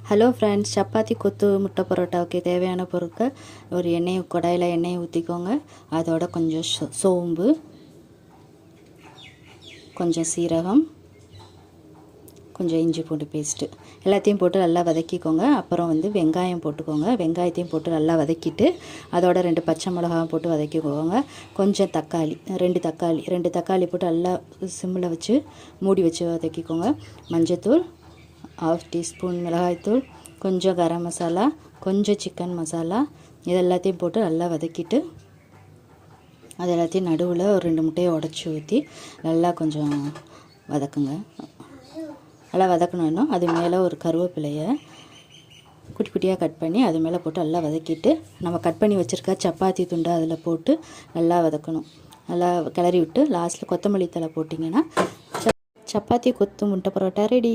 Hello friends, chapati கொத்து முட்டை பரோட்டாவுக்கு தேவையான பொருட்கள்: ஒரு கடாயில் எண்ணெயை ஊற்றிக்கோங்க. அதோட கொஞ்சம் சோம்பு, கொஞ்சம் சீரகம், கொஞ்சம் இஞ்சி பூண்டு பேஸ்ட்டு எல்லாத்தையும் போட்டு நல்லா வதக்கிக்கோங்க. அப்புறம் வெங்காயம் போட்டுக்கோங்க. வெங்காயத்தையும் போட்டு நல்லா வதக்கிட்டு அதோட 2 பச்சை மிளகாய் போட்டு வதக்கிக்கோங்க. கொஞ்சம் தக்காளி, 2 தக்காளி போட்டு நல்லா சிம்மில் வச்சு மூடி வச்சு வதக்கிக்கோங்க. மஞ்சத்தூள் 1/2 டீஸ்பூன், மிளகாய்த்தூள், கொஞ்சம் கரம் மசாலா, கொஞ்சம் சிக்கன் மசாலா, இது எல்லாத்தையும் போட்டு நல்லா வதக்கிட்டு அது எல்லாத்தையும் நடுவில் ஒரு 2 முட்டையை உடச்சி ஊற்றி நல்லா கொஞ்சம் வதக்குங்க. நல்லா வதக்கணுன்னா அது மேலே ஒரு கருவேப்பிலையை குட்டி குட்டியாக கட் பண்ணி அது மேலே போட்டு நல்லா வதக்கிட்டு நம்ம கட் பண்ணி வச்சுருக்க சப்பாத்தி துண்டை அதில் போட்டு நல்லா வதக்கணும். நல்லா கிளறி விட்டு லாஸ்ட்டில் கொத்தமல்லி தழை போட்டிங்கன்னா சப்பாத்தி கொத்து முட்டை பரோட்டா ரெடி.